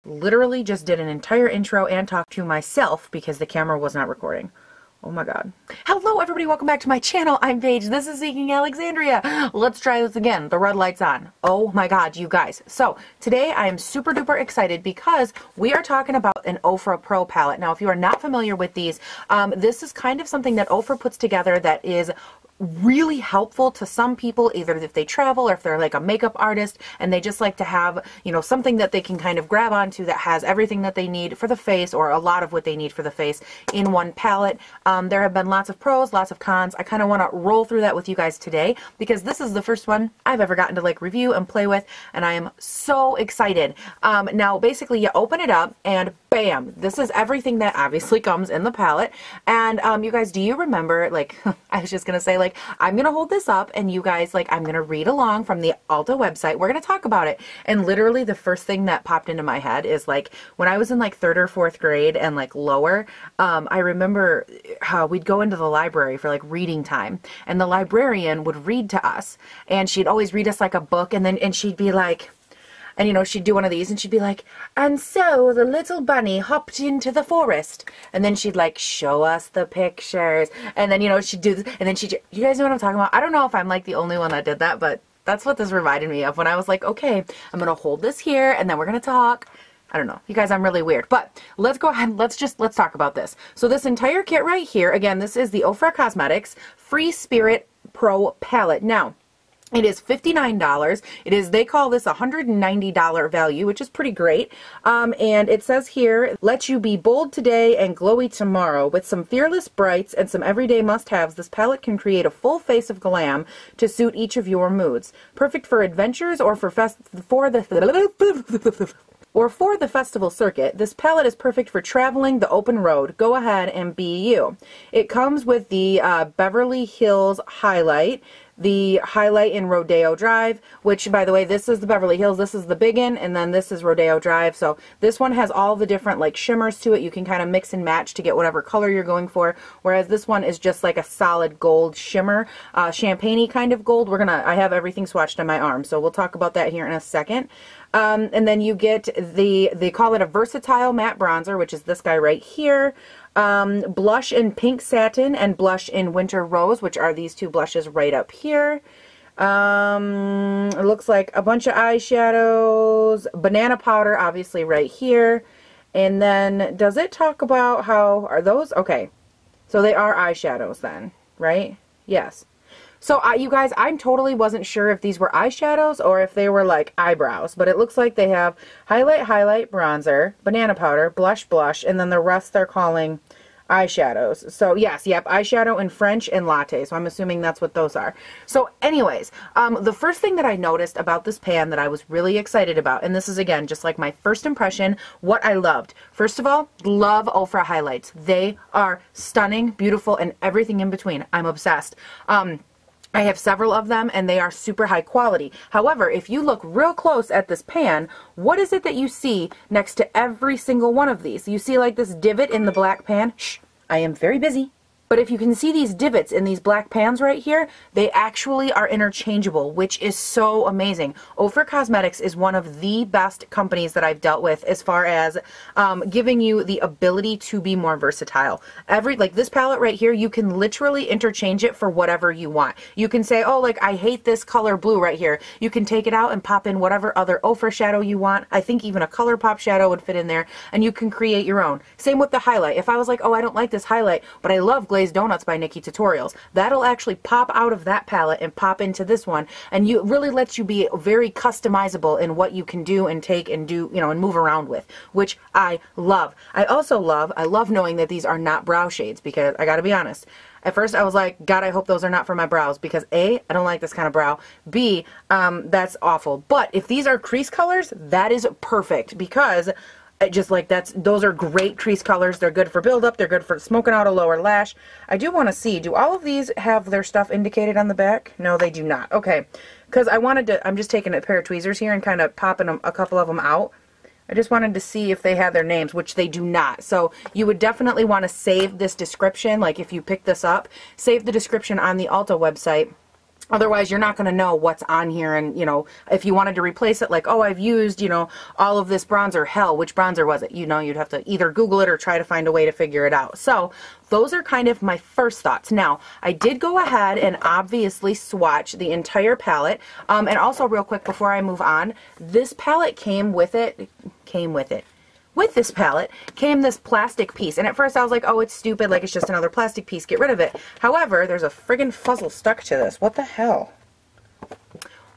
literally just did an entire intro and talked to myself because the camera was not recording. Oh my god. Hello everybody, welcome back to my channel. I'm Paige. This is Seeking Alexandria. Let's try this again. The red light's on. Oh my god, you guys. So today I am super duper excited because we are talking about an Ofra Pro palette. Now if you are not familiar with these, this is kind of something that Ofra puts together that is really helpful to some people, either if they travel or if they're like a makeup artist and they just like to have, you know, something that they can kind of grab onto that has everything that they need for the face, or a lot of what they need for the face in one palette. There have been lots of pros, lots of cons. I kind of want to roll through that with you guys today because this is the first one I've ever gotten to like review and play with, and I am so excited. Now basically you open it up and bam, this is everything that obviously comes in the palette. And you guys, do you remember, like, I was just gonna say, like, I'm gonna hold this up and you guys, like, I'm gonna read along from the Ulta website. We're gonna talk about it. And literally the first thing that popped into my head is, like, when I was in like 3rd or 4th grade and like lower, I remember how we'd go into the library for like reading time, and the librarian would read to us, and she'd always read us like a book, and she'd be like, and you know, she'd do one of these and she'd be like, and so the little bunny hopped into the forest. And then she'd like show us the pictures. And then, you know, she'd do this. And then you guys know what I'm talking about? I don't know if I'm like the only one that did that, but that's what this reminded me of when I was like, okay, I'm going to hold this here and then we're going to talk. I don't know. You guys, I'm really weird. But let's go ahead and let's talk about this. So this entire kit right here, again, this is the Ofra Cosmetics Free Spirit Pro Palette. Now, it is $59. It is, they call this a $190 value, which is pretty great. And it says here, let you be bold today and glowy tomorrow. With some fearless brights and some everyday must-haves, this palette can create a full face of glam to suit each of your moods. Perfect for adventures or for the festival circuit. This palette is perfect for traveling the open road. Go ahead and be you. It comes with the Beverly Hills highlight, the highlight in Rodeo Drive, which, by the way, this is the Beverly Hills, this is the big one, and then this is Rodeo Drive. So this one has all the different like shimmers to it. You can kind of mix and match to get whatever color you're going for, whereas this one is just like a solid gold shimmer, champagne-y kind of gold. I have everything swatched on my arm, so we'll talk about that here in a second. And then you get they call it a versatile matte bronzer, which is this guy right here. Blush in pink satin and blush in winter rose, which are these two blushes right up here. It looks like a bunch of eyeshadows, banana powder obviously right here. And then does it talk about how are those? Okay, so they are eyeshadows then, right? Yes. So you guys, I totally wasn't sure if these were eyeshadows or if they were like eyebrows, but it looks like they have highlight, bronzer, banana powder, blush, and then the rest they're calling eyeshadows. So yes, yep, eyeshadow in French and latte. So I'm assuming that's what those are. So anyways, the first thing that I noticed about this pan that I was really excited about, and this is again just like my first impression, what I loved. First of all, love Ofra highlights. They are stunning, beautiful, and everything in between. I'm obsessed. I have several of them and they are super high quality. However, if you look real close at this pan, what is it that you see next to every single one of these? You see like this divot in the black pan? Shh, I am very busy. But if you can see these divots in these black pans right here, they actually are interchangeable, which is so amazing. Ofra Cosmetics is one of the best companies that I've dealt with as far as giving you the ability to be more versatile. Like this palette right here, you can literally interchange it for whatever you want. You can say, oh, like I hate this color blue right here. You can take it out and pop in whatever other Ofra shadow you want. I think even a ColourPop shadow would fit in there, and you can create your own. Same with the highlight. If I was like, oh, I don't like this highlight, but I love Glazed Donuts by Nikki Tutorials, that'll actually pop out of that palette and pop into this one, and it really lets you be very customizable in what you can do and take and do, you know, and move around with, which I love. I love knowing that these are not brow shades, because I gotta be honest, at first I was like, God, I hope those are not for my brows, because A, I don't like this kind of brow, B, that's awful. But if these are crease colors, that is perfect, because just like those are great crease colors. They're good for buildup. They're good for smoking out a lower lash. I do want to see, do all of these have their stuff indicated on the back? No, they do not. Okay, because I'm just taking a pair of tweezers here and kind of popping a couple of them out. I just wanted to see if they had their names, which they do not. So you would definitely want to save this description. Like if you pick this up, save the description on the Ulta website Otherwise, you're not going to know what's on here. And, you know, if you wanted to replace it, like, oh, I've used, you know, all of this bronzer. Hell, which bronzer was it? You know, you'd have to either Google it or try to find a way to figure it out. So those are kind of my first thoughts. Now, I did go ahead and obviously swatch the entire palette. And also, real quick, before I move on, this palette came with it. With this palette came this plastic piece, and at first I was like, oh, it's stupid, like it's just another plastic piece, get rid of it. However, there's a friggin' fuzzle stuck to this. What the hell?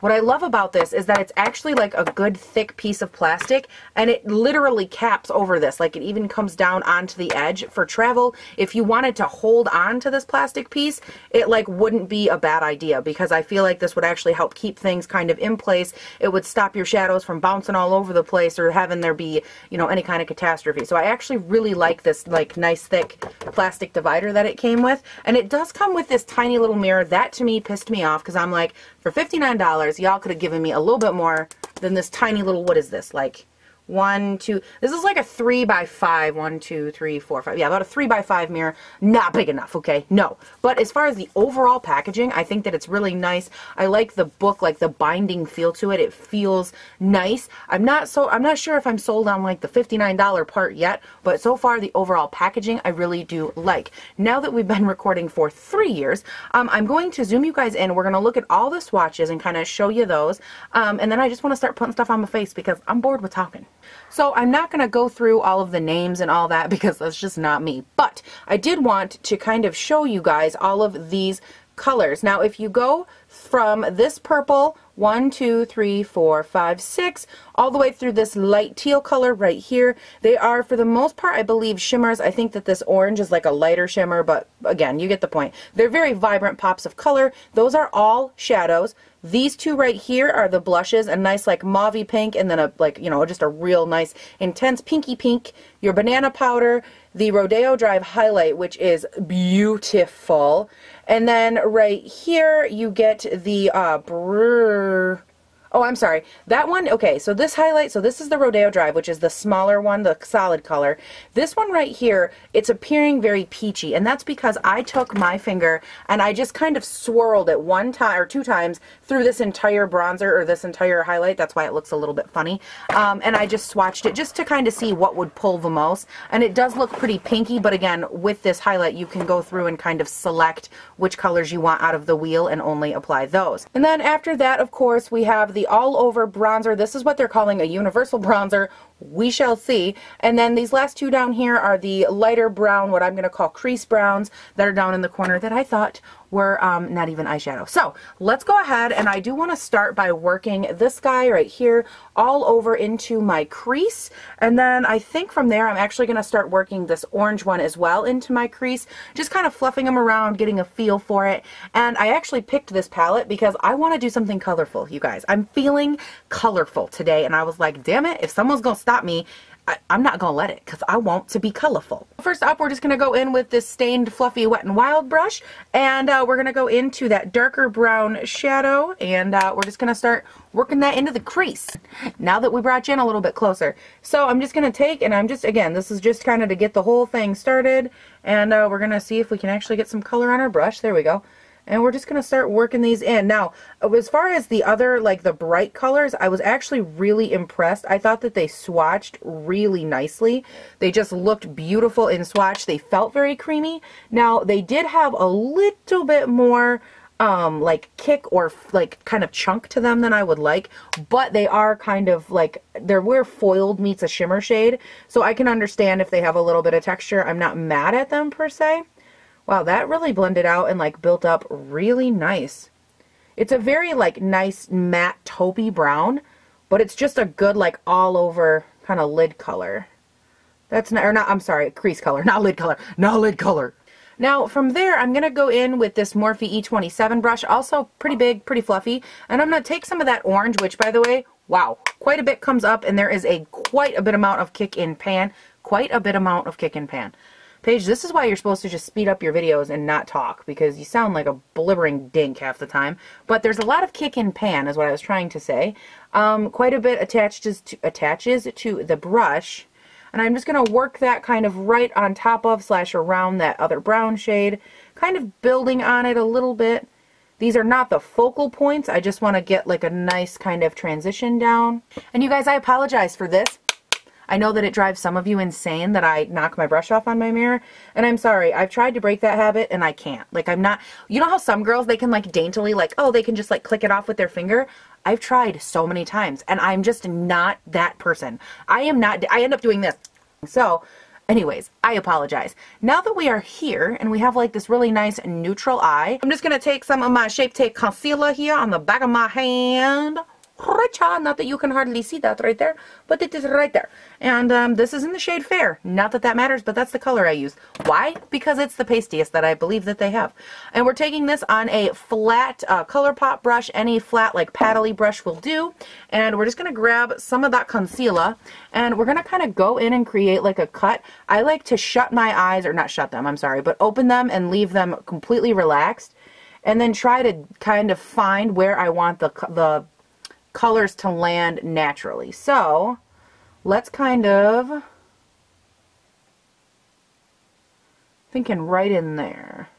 What I love about this is that it's actually like a good thick piece of plastic, and it literally caps over this. Like it even comes down onto the edge. For travel, if you wanted to hold on to this plastic piece, it like wouldn't be a bad idea, because I feel like this would actually help keep things kind of in place. It would stop your shadows from bouncing all over the place or having there be, you know, any kind of catastrophe. So I actually really like this like nice thick plastic divider that it came with. And it does come with this tiny little mirror. That to me pissed me off, because I'm like, for $59, y'all could have given me a little bit more than this tiny little, what is this, like 1, 2, this is like a 3 by 5, 1, 2, 3, 4, 5, yeah, about a 3 by 5 mirror. Not big enough, okay, no. But as far as the overall packaging, I think that it's really nice. I like the book, like the binding feel to it. It feels nice. I'm not sure if I'm sold on like the $59 part yet, but so far the overall packaging I really do like. Now that we've been recording for 3 years, I'm going to zoom you guys in. We're going to look at all the swatches and kind of show you those, and then I just want to start putting stuff on my face because I'm bored with talking. So I'm not going to go through all of the names and all that because that's just not me. But I did want to kind of show you guys all of these colors. Now, if you go from this purple, 1, 2, 3, 4, 5, 6, all the way through this light teal color right here, they are, for the most part, I believe, shimmers. I think that this orange is like a lighter shimmer, but again, you get the point. They're very vibrant pops of color. Those are all shadows. These two right here are the blushes, a nice like mauvey pink, and then a like, you know, just a real nice intense pinky pink. Your banana powder, the Rodeo Drive highlight, which is beautiful. And then right here you get the oh, I'm sorry. That one, okay, so this highlight, so this is the Rodeo Drive, which is the smaller one, the solid color. This one right here, it's appearing very peachy, and that's because I took my finger and I just kind of swirled it 1 time or 2 times through this entire bronzer or this entire highlight. That's why it looks a little bit funny. And I just swatched it just to kind of see what would pull the most. And it does look pretty pinky, but again, with this highlight, you can go through and kind of select which colors you want out of the wheel and only apply those. And then after that, of course, we have the all over bronzer. This is what they're calling a universal bronzer. We shall see. And then these last two down here are the lighter brown, what I'm going to call crease browns, that are down in the corner that I thought were not even eyeshadow. So let's go ahead, and I do want to start by working this guy right here all over into my crease, and then I think from there I'm actually going to start working this orange one as well into my crease, just kind of fluffing them around, getting a feel for it. And I actually picked this palette because I want to do something colorful, you guys. I'm feeling colorful today, and I was like, damn it, if someone's going to stop me, I'm not going to let it, because I want to be colorful. First up, we're just going to go in with this stained fluffy Wet n Wild brush, and we're going to go into that darker brown shadow, and we're just going to start working that into the crease now that we brought you in a little bit closer. So I'm just going to take, and I'm just, again, this is just kind of to get the whole thing started, and we're going to see if we can actually get some color on our brush. There we go. And we're just going to start working these in. Now, as far as the other, like the bright colors, I was actually really impressed. I thought that they swatched really nicely. They just looked beautiful in swatch. They felt very creamy. Now, they did have a little bit more like kick or like kind of chunk to them than I would like, but they are kind of like, they're where foiled meets a shimmer shade. So I can understand if they have a little bit of texture. I'm not mad at them per se. Wow, that really blended out and like built up really nice. It's a very like nice matte taupey brown, but it's just a good like all over kind of lid color. That's not, or not, I'm sorry, crease color, not lid color, not lid color. Now from there, I'm going to go in with this Morphe E27 brush, also pretty big, pretty fluffy, and I'm going to take some of that orange, which by the way, wow, quite a bit comes up, and there is quite a bit amount of kick in pan, Paige, this is why you're supposed to just speed up your videos and not talk, because you sound like a blibbering dink half the time. But there's a lot of kick in pan is what I was trying to say. Quite a bit attaches to the brush. And I'm just going to work that kind of right on top of / around that other brown shade, kind of building on it a little bit. These are not the focal points. I just want to get like a nice kind of transition down. And you guys, I apologize for this. I know that it drives some of you insane that I knock my brush off on my mirror, and I'm sorry. I've tried to break that habit and I can't. Like, I'm not, you know how some girls, they can like daintily, like, oh, they can just like click it off with their finger. I've tried so many times and I'm just not that person. I am not, I end up doing this. So anyways, I apologize. Now that we are here and we have like this really nice neutral eye, I'm just going to take some of my Shape Tape concealer here on the back of my hand. Not that you can hardly see that right there, but it is right there. And this is in the shade Fair. Not that that matters, but that's the color I use. Why? Because it's the pastiest that I believe that they have. And we're taking this on a flat ColourPop brush. Any flat, like paddly brush will do. And we're just going to grab some of that concealer, and we're going to kind of go in and create like a cut. I like to shut my eyes, or not shut them, I'm sorry, but open them and leave them completely relaxed. And then try to kind of find where I want the colors to land naturally. So let's kind of, thinking right in there.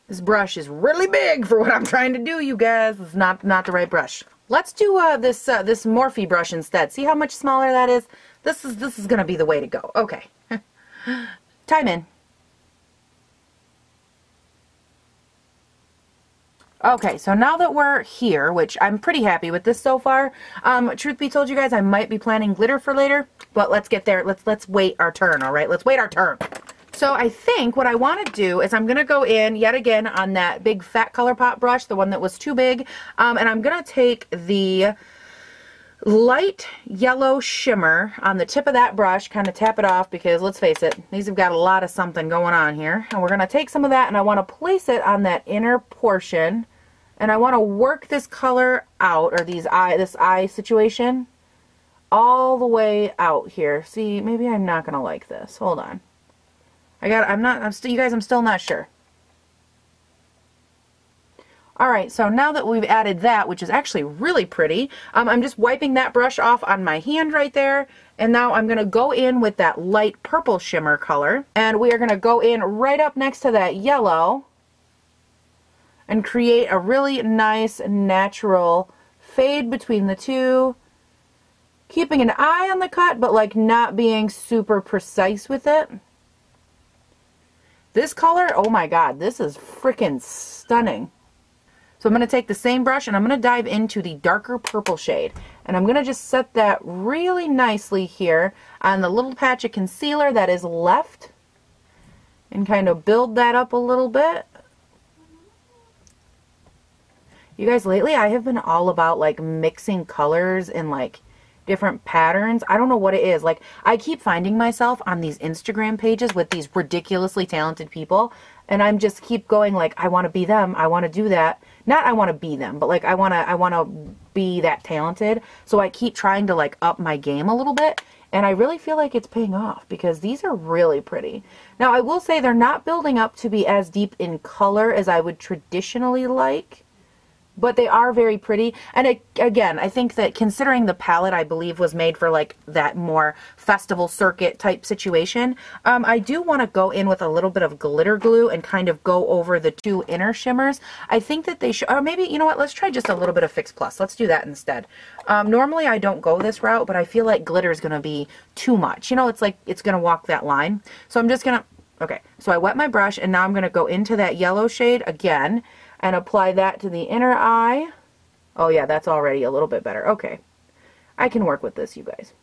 This brush is really big for what I'm trying to do, you guys. It's not the right brush. Let's do this Morphe brush instead. See how much smaller that is? This is gonna be the way to go. Okay. Time in. Okay, so now that we're here, which I'm pretty happy with this so far, truth be told, you guys, I might be planning glitter for later, but let's get there. Let's wait our turn, all right? Let's wait our turn. So I think what I want to do is I'm going to go in yet again on that big fat ColourPop brush, the one that was too big, and I'm going to take the light yellow shimmer on the tip of that brush, kind of tap it off, because let's face it, these have got a lot of something going on here. And we're going to take some of that and I want to place it on that inner portion. And I want to work this color out, or this eye situation, all the way out here. See, maybe I'm not going to like this. Hold on. You guys, I'm still not sure. Alright, so now that we've added that, which is actually really pretty, I'm just wiping that brush off on my hand right there. And now I'm going to go in with that light purple shimmer color. And we are going to go in right up next to that yellow and create a really nice natural fade between the two, keeping an eye on the cut, but like not being super precise with it. This color, oh my god, this is freaking stunning. So I'm going to take the same brush and I'm going to dive into the darker purple shade, and I'm going to just set that really nicely here on the little patch of concealer that is left, and kind of build that up a little bit. You guys, lately I have been all about like mixing colors and like different patterns. I don't know what it is. Like, I keep finding myself on these Instagram pages with these ridiculously talented people, and I'm just keep going like, I want to be them. I want to do that. Not I want to be them, but like I want to be that talented. So I keep trying to like up my game a little bit, and I really feel like it's paying off because these are really pretty. Now, I will say they're not building up to be as deep in color as I would traditionally like, but they are very pretty. And again, I think that considering the palette, I believe, was made for like that more festival circuit type situation, I do want to go in with a little bit of glitter glue and kind of go over the two inner shimmers. I think that they should, or maybe, you know what, let's try just a little bit of Fix Plus. Let's do that instead. Normally I don't go this route, but I feel like glitter is going to be too much. You know, it's like, it's going to walk that line. So I'm just going to, okay, so I wet my brush and now I'm going to go into that yellow shade again and apply that to the inner eye. Oh yeah, that's already a little bit better. Okay, I can work with this, you guys.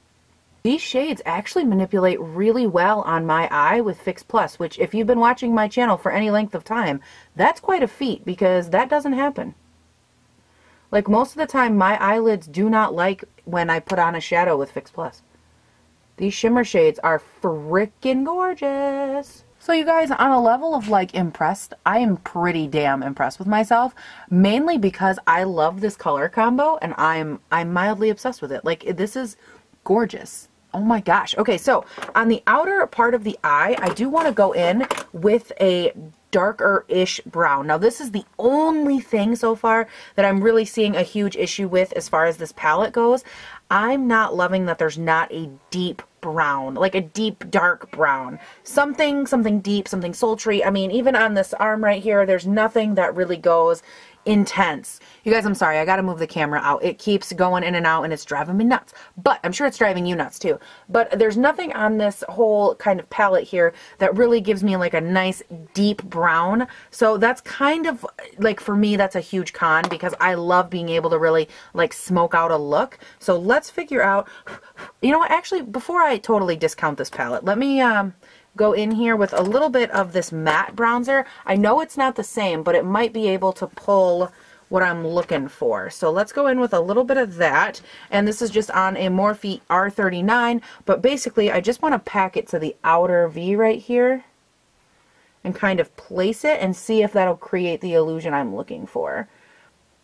These shades actually manipulate really well on my eye with Fix Plus, which if you've been watching my channel for any length of time, that's quite a feat because that doesn't happen. Like, most of the time, my eyelids do not like when I put on a shadow with Fix Plus. These shimmer shades are freaking gorgeous. So you guys, on a level of like impressed, I am pretty damn impressed with myself, mainly because I love this color combo and I'm mildly obsessed with it. Like, this is gorgeous. Oh my gosh. Okay, so on the outer part of the eye, I do want to go in with a darker-ish brown. Now, this is the only thing so far that I'm really seeing a huge issue with as far as this palette goes. I'm not loving that there's not a deep brown, like a deep dark brown, something deep, something sultry. I mean, even on this arm right here, there's nothing that really goes intense. You guys, I'm sorry, I gotta move the camera out. It keeps going in and out and it's driving me nuts, but I'm sure it's driving you nuts too. But there's nothing on this whole kind of palette here that really gives me like a nice deep brown. So that's kind of like, for me, that's a huge con, because I love being able to really like smoke out a look. So let's figure out, you know what, actually, before I totally discount this palette, let me go in here with a little bit of this matte bronzer. I know it's not the same, but it might be able to pull what I'm looking for. So let's go in with a little bit of that. And this is just on a Morphe R39, but basically I just want to pack it to the outer V right here and kind of place it and see if that'll create the illusion I'm looking for.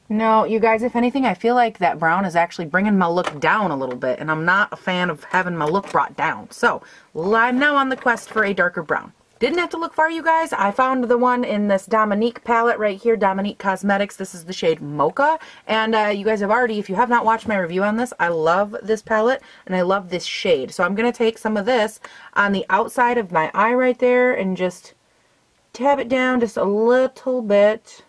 No, you guys, if anything, I feel like that brown is actually bringing my look down a little bit, and I'm not a fan of having my look brought down. So I'm now on the quest for a darker brown. Didn't have to look far, you guys. I found the one in this Dominique palette right here, Dominique Cosmetics. This is the shade Mocha. And you guys have already, if you have not watched my review on this, I love this palette and I love this shade. So I'm going to take some of this on the outside of my eye right there and just tab it down just a little bit.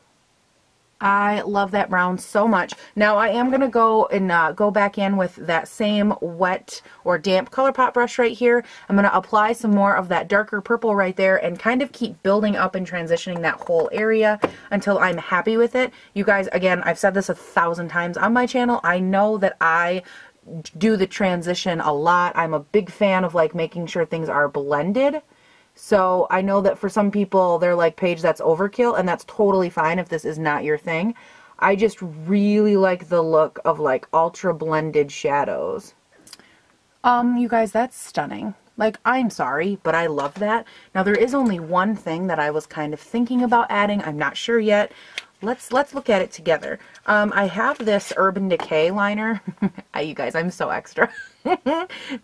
I love that brown so much. Now I am going to go and go back in with that same wet or damp ColourPop brush right here. I'm going to apply some more of that darker purple right there and kind of keep building up and transitioning that whole area until I'm happy with it. You guys, again, I've said this 1,000 times on my channel. I know that I do the transition a lot. I'm a big fan of like making sure things are blended. So I know that for some people, they're like, Paige, that's overkill, and that's totally fine if this is not your thing. I just really like the look of like ultra blended shadows. You guys, that's stunning. Like, I'm sorry, but I love that. Now there is only one thing that I was kind of thinking about adding. I'm not sure yet. Let's look at it together. I have this Urban Decay liner. You guys, I'm so extra.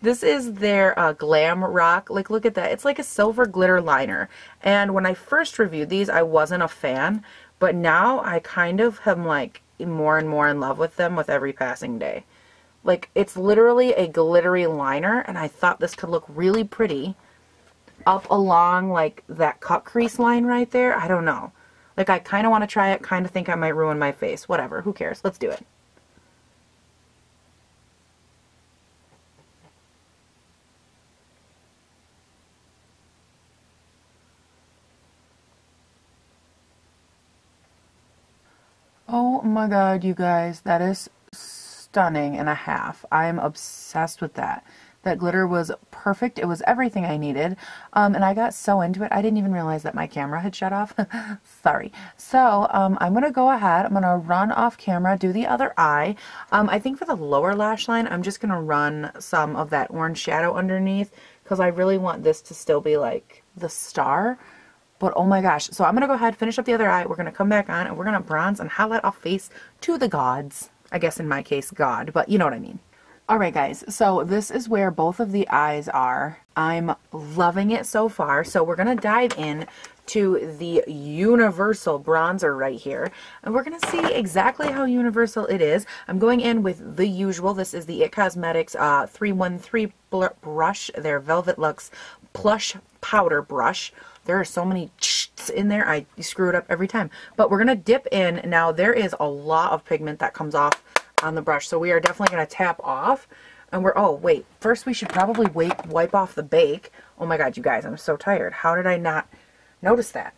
This is their Glam Rock. Like, look at that. It's like a silver glitter liner. And when I first reviewed these, I wasn't a fan. But now I kind of am like more and more in love with them with every passing day. Like, it's literally a glittery liner. And I thought this could look really pretty up along like that cut crease line right there. I don't know. Like, I kind of want to try it, kind of think I might ruin my face. Whatever, who cares? Let's do it. Oh my god, you guys, that is stunning and a half. I am obsessed with that. That glitter was perfect. It was everything I needed. And I got so into it, I didn't even realize that my camera had shut off. Sorry. So I'm going to go ahead. I'm going to run off camera, do the other eye. I think for the lower lash line, I'm just going to run some of that orange shadow underneath because I really want this to still be like the star. But oh my gosh. So I'm going to go ahead, finish up the other eye. We're going to come back on and we're going to bronze and highlight our face to the gods. I guess in my case, God, but you know what I mean. Alright guys, so this is where both of the eyes are. I'm loving it so far. So we're going to dive in to the universal bronzer right here. And we're going to see exactly how universal it is. I'm going in with the usual. This is the IT Cosmetics 313 brush, their Velvet Luxe Plush Powder Brush. There are so many in there, I screw it up every time. But we're going to dip in. Now there is a lot of pigment that comes off on the brush, so we are definitely going to tap off. And we're, oh wait, first we should probably wipe off the bake. Oh my god, you guys, I'm so tired. How did I not notice that?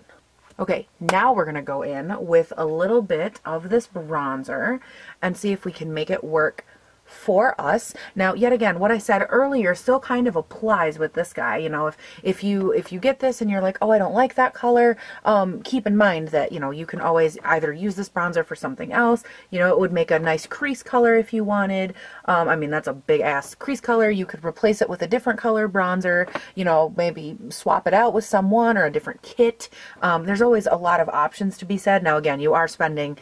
Okay, now we're going to go in with a little bit of this bronzer and see if we can make it work for us. Now, yet again, what I said earlier still kind of applies with this guy. You know, if you get this and you're like, oh, I don't like that color, keep in mind that, you know, you can always either use this bronzer for something else. You know, it would make a nice crease color if you wanted. I mean, that's a big ass crease color. You could replace it with a different color bronzer, you know, maybe swap it out with someone or a different kit. There's always a lot of options to be said. Now, again, you are spending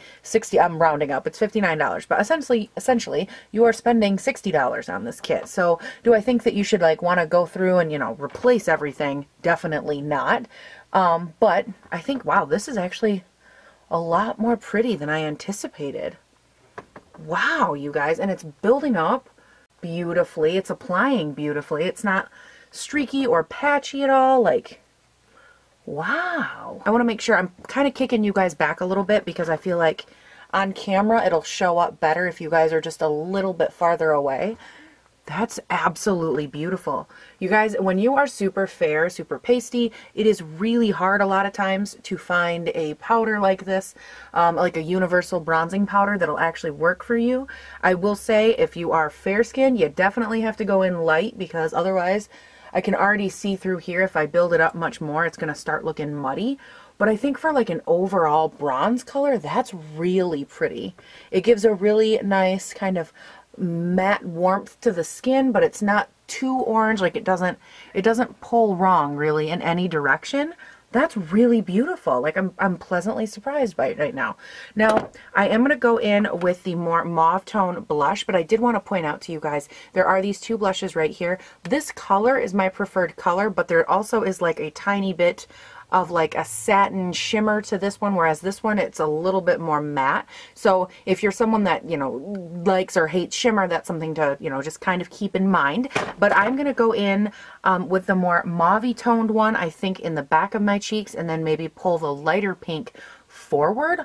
I'm rounding up, it's $59, but essentially you are spending $60 on this kit. So do I think that you should like want to go through and, you know, replace everything? Definitely not. But I think, wow, this is actually a lot more pretty than I anticipated. Wow, you guys, and it's building up beautifully. It's applying beautifully. It's not streaky or patchy at all. Like, wow. I want to make sure I'm kind of kicking you guys back a little bit because I feel like on camera it'll show up better if you guys are just a little bit farther away. That's absolutely beautiful. You guys, when you are super fair, super pasty, it is really hard a lot of times to find a powder like this, like a universal bronzing powder that'll actually work for you. I will say if you are fair skinned, you definitely have to go in light because otherwise I can already see through here. If I build it up much more, it's going to start looking muddy. But I think for like an overall bronze color, that's really pretty. It gives a really nice kind of matte warmth to the skin, but it's not too orange. Like it doesn't pull wrong really in any direction. That's really beautiful. Like I'm pleasantly surprised by it right now. Now I am going to go in with the more mauve tone blush, but I did want to point out to you guys there are these two blushes right here. This color is my preferred color, but there also is like a tiny bit of like a satin shimmer to this one, whereas this one it's a little bit more matte. So if you're someone that, you know, likes or hates shimmer, that's something to, you know, just kind of keep in mind. But I'm going to go in with the more mauve-y toned one, I think in the back of my cheeks, and then maybe pull the lighter pink forward.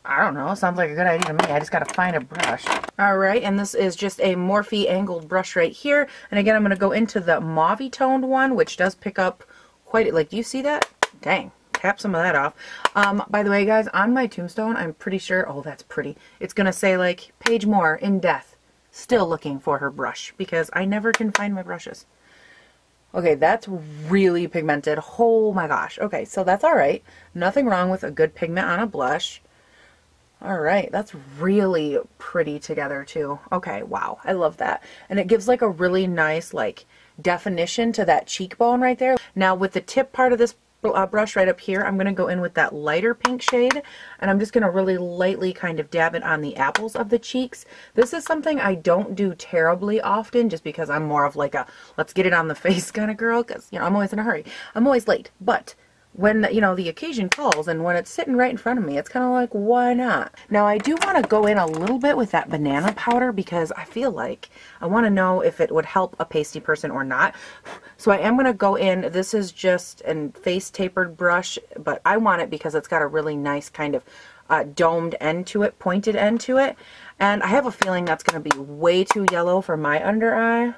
I don't know, sounds like a good idea to me. I just got to find a brush. All right, and this is just a Morphe angled brush right here. And again, I'm going to go into the mauve-y toned one, which does pick up quite, like, do you see that? Dang, tap some of that off. By the way, guys, on my tombstone, I'm pretty sure, oh, that's pretty. It's going to say, like, Paige Moore in death, still looking for her brush, because I never can find my brushes. Okay, that's really pigmented. Oh my gosh. Okay, so that's all right. Nothing wrong with a good pigment on a blush. All right, that's really pretty together, too. Okay, wow, I love that. And it gives, like, a really nice, like, definition to that cheekbone right there. Now, with the tip part of this brush right up here, I'm going to go in with that lighter pink shade, and I'm just going to really lightly kind of dab it on the apples of the cheeks. This is something I don't do terribly often just because I'm more of like a let's get it on the face kind of girl, because, you know, I'm always in a hurry. I'm always late. But when, you know, the occasion calls and when it's sitting right in front of me, it's kind of like, why not? Now, I do want to go in a little bit with that banana powder because I feel like I want to know if it would help a pasty person or not. So I am going to go in. This is just a face tapered brush, but I want it because it's got a really nice kind of domed end to it, pointed end to it. And I have a feeling that's going to be way too yellow for my under eye.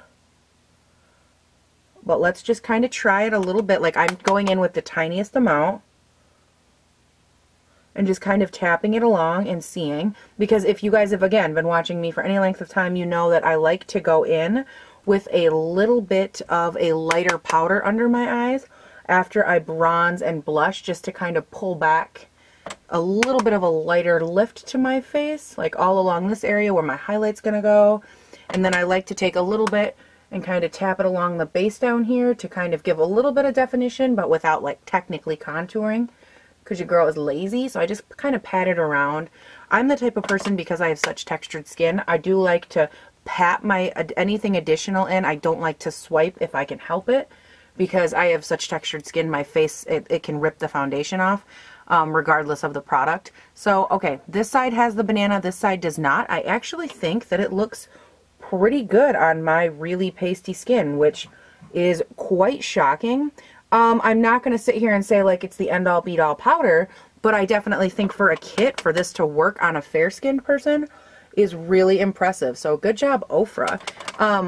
But let's just kind of try it a little bit. Like I'm going in with the tiniest amount and just kind of tapping it along and seeing. Because if you guys have, again, been watching me for any length of time, you know that I like to go in with a little bit of a lighter powder under my eyes after I bronze and blush, just to kind of pull back a little bit of a lighter lift to my face, like all along this area where my highlight's going to go. And then I like to take a little bit and kind of tap it along the base down here to kind of give a little bit of definition, but without like technically contouring, because your girl is lazy. So I just kind of pat it around. I'm the type of person, because I have such textured skin, I do like to pat my anything additional in. I don't like to swipe if I can help it, because I have such textured skin, my face, it can rip the foundation off, regardless of the product. So, okay, this side has the banana, this side does not. I actually think that it looks pretty good on my really pasty skin, which is quite shocking. I'm not going to sit here and say like it's the end all beat all powder, but I definitely think for a kit, for this to work on a fair skinned person is really impressive. So good job, Ofra.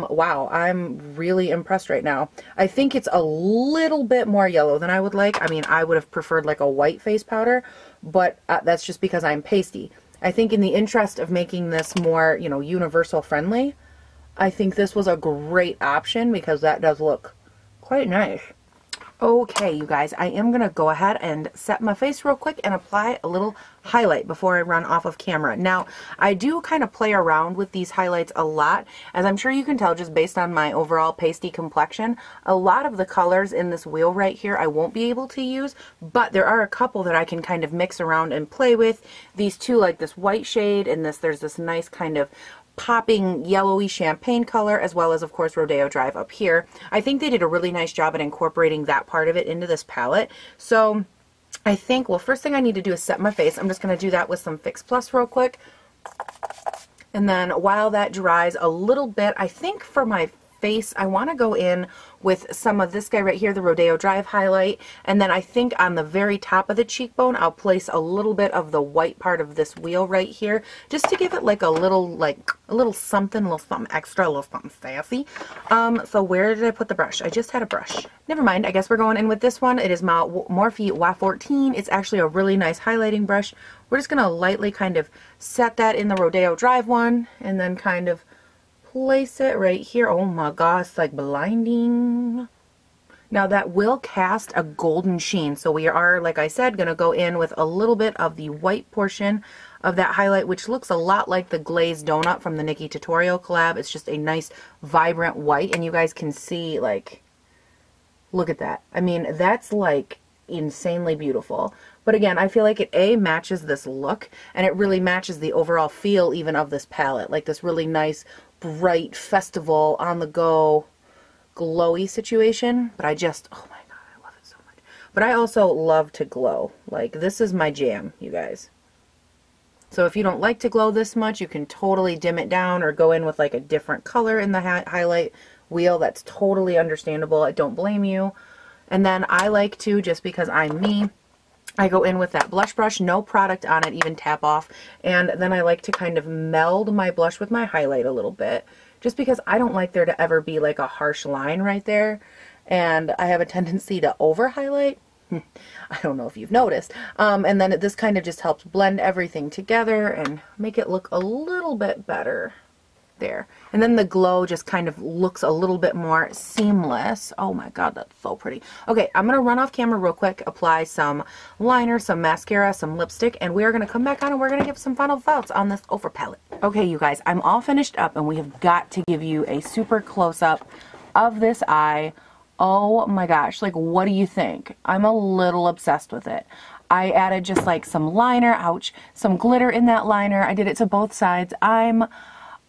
Wow, I'm really impressed right now. I think it's a little bit more yellow than I would like. I mean, I would have preferred like a white face powder, but that's just because I'm pasty. I think in the interest of making this more, you know, universal friendly, I think this was a great option because that does look quite nice. Okay, you guys, I am going to go ahead and set my face real quick and apply a little highlight before I run off of camera. Now, I do kind of play around with these highlights a lot. As I'm sure you can tell just based on my overall pasty complexion, a lot of the colors in this wheel right here I won't be able to use, but there are a couple that I can kind of mix around and play with. These two, like this white shade and there's this nice kind of popping yellowy champagne color, as well as of course Rodeo Drive up here. I think they did a really nice job at incorporating that part of it into this palette. So I think, well, first thing I need to do is set my face. I'm just going to do that with some Fix Plus real quick. And then while that dries a little bit, I think for my face, I want to go in with some of this guy right here, the Rodeo Drive highlight. And then I think on the very top of the cheekbone, I'll place a little bit of the white part of this wheel right here, just to give it like a little something, a little something extra, a little something sassy. So where did I put the brush? I just had a brush. Never mind. I guess we're going in with this one. It is my Morphe Y14. It's actually a really nice highlighting brush. We're just going to lightly kind of set that in the Rodeo Drive one and then kind of place it right here. Oh my gosh, it's like blinding. Now that will cast a golden sheen, so we are, like I said, going to go in with a little bit of the white portion of that highlight, which looks a lot like the glazed donut from the Nikki Tutorial collab. It's just a nice vibrant white, and you guys can see, like, look at that. I mean, that's like insanely beautiful. But again, I feel like it matches this look, and it really matches the overall feel even of this palette, like this really nice bright festival on the go glowy situation. But I just, oh my god, I love it so much. But I also love to glow. Like, this is my jam, you guys. So if you don't like to glow this much, you can totally dim it down or go in with like a different color in the highlight wheel. That's totally understandable. I don't blame you. And then I like to, just because I'm me, I go in with that blush brush, no product on it, even tap off, and then I like to kind of meld my blush with my highlight a little bit, just because I don't like there to ever be like a harsh line right there, and I have a tendency to over highlight. I don't know if you've noticed. And then this kind of just helps blend everything together and make it look a little bit better. There. And then the glow just kind of looks a little bit more seamless. Oh my god, that's so pretty. Okay, I'm going to run off camera real quick, apply some liner, some mascara, some lipstick, and we are going to come back on and we're going to give some final thoughts on this Ofra palette. Okay, you guys, I'm all finished up and we have got to give you a super close-up of this eye. Oh my gosh, like, what do you think? I'm a little obsessed with it. I added just like some liner, ouch, some glitter in that liner. I did it to both sides. I'm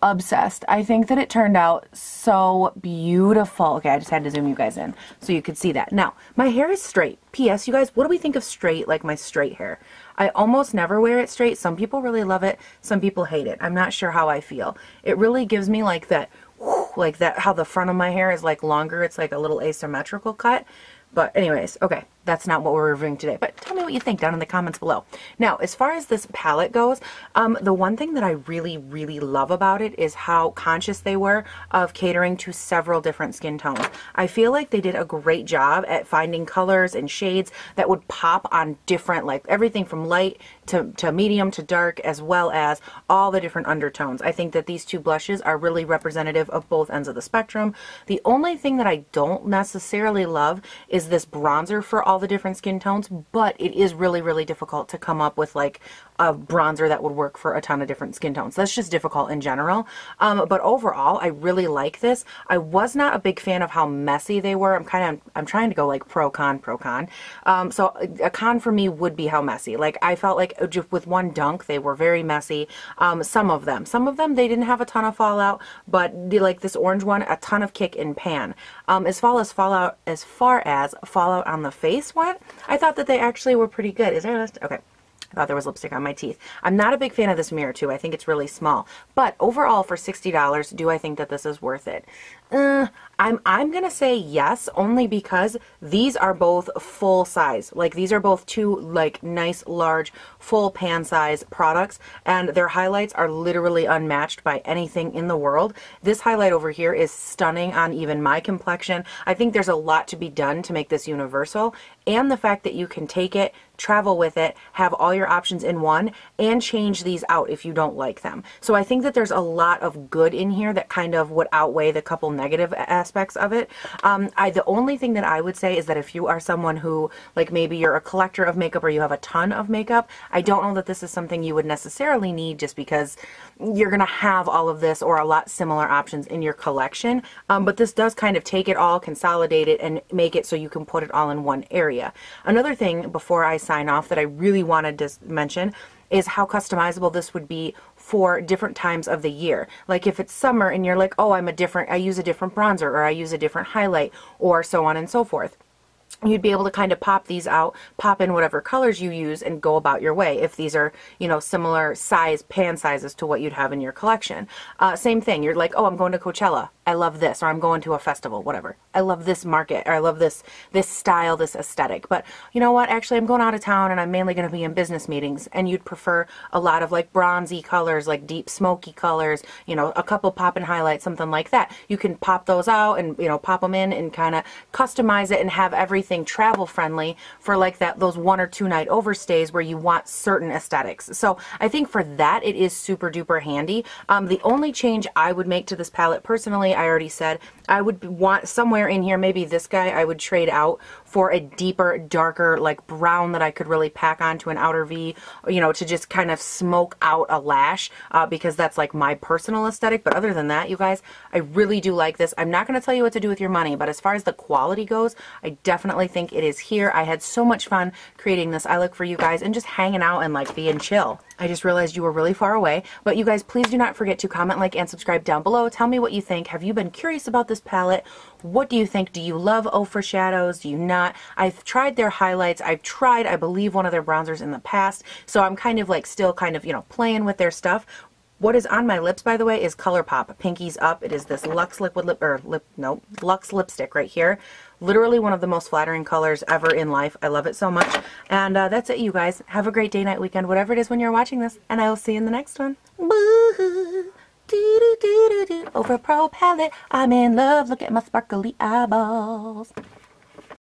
obsessed. I think that it turned out so beautiful. Okay, I just had to zoom you guys in so you could see that. Now, my hair is straight. P.S. You guys, what do we think of straight, like my straight hair? I almost never wear it straight. Some people really love it. Some people hate it. I'm not sure how I feel. It really gives me like that, how the front of my hair is like longer. It's like a little asymmetrical cut. But anyways, okay, that's not what we're reviewing today. But tell me what you think down in the comments below. Now, as far as this palette goes, the one thing that I really, really love about it is how conscious they were of catering to several different skin tones. I feel like they did a great job at finding colors and shades that would pop on different, like everything from light to medium to dark, as well as all the different undertones. I think that these two blushes are really representative of both ends of the spectrum. The only thing that I don't necessarily love is this bronzer for all the different skin tones, but it is really, really difficult to come up with like a bronzer that would work for a ton of different skin tones. That's just difficult in general. But overall, I really like this. I was not a big fan of how messy they were. I'm trying to go like pro con. So a con for me would be how messy. Like, I felt like just with one dunk, they were very messy. Some of them, they didn't have a ton of fallout, but like this orange one, a ton of kick and pan. As far as fallout on the face went, I thought that they actually were pretty good. Is there a list? Okay. I thought there was lipstick on my teeth. I'm not a big fan of this mirror too. I think it's really small. But overall, for $60, do I think that this is worth it? I'm gonna say yes, only because these are both full size. Like, these are both two like nice large full pan size products, and their highlights are literally unmatched by anything in the world. This highlight over here is stunning on even my complexion. I think there's a lot to be done to make this universal, and the fact that you can take it, travel with it, have all your options in one, and change these out if you don't like them. So I think that there's a lot of good in here that kind of would outweigh the couple negative aspects of it. The only thing that I would say is that if you are someone who, like, maybe you're a collector of makeup or you have a ton of makeup, I don't know that this is something you would necessarily need, just because you're gonna have all of this or a lot similar options in your collection. But this does kind of take it all, consolidate it, and make it so you can put it all in one area. Another thing before I sign off that I really wanted to mention is how customizable this would be for different times of the year. Like, if it's summer and you're like, oh, I use a different bronzer, or I use a different highlight, or so on and so forth. you'd be able to kind of pop these out, pop in whatever colors you use, and go about your way if these are, you know, similar size, pan sizes to what you'd have in your collection. Same thing, you're like, oh, I'm going to Coachella, I love this, or I'm going to a festival, whatever. I love this market, or I love this style, this aesthetic. But you know what, actually I'm going out of town and I'm mainly going to be in business meetings, and you'd prefer a lot of like bronzy colors, like deep smoky colors, you know, a couple pop and highlights, something like that. You can pop those out and, you know, pop them in and kind of customize it and have everything travel friendly for like those 1 or 2 night overstays where you want certain aesthetics. So I think for that it is super duper handy. The only change I would make to this palette personally, I already said, I would want somewhere in here, maybe this guy I would trade out for a deeper, darker, like brown that I could really pack onto an outer V, you know, to just kind of smoke out a lash, because that's like my personal aesthetic. But other than that, you guys, I really do like this. I'm not going to tell you what to do with your money, but as far as the quality goes, I definitely think it is here. I had so much fun creating this eye look for you guys and just hanging out and like being chill. I just realized you were really far away, but you guys, please do not forget to comment, like, and subscribe down below. Tell me what you think. Have you been curious about this palette? What do you think? Do you love Ofra shadows? Do you not? I've tried their highlights. I've tried, I believe, one of their bronzers in the past, so I'm kind of like still kind of, you know, playing with their stuff. What is on my lips, by the way, is ColourPop Pinkies Up. It is this Luxe Luxe lipstick right here. Literally one of the most flattering colors ever in life. I love it so much. And that's it, you guys. Have a great day, night, weekend, whatever it is when you're watching this. And I will see you in the next one. Boo! Ofra Pro palette. I'm in love. Look at my sparkly eyeballs.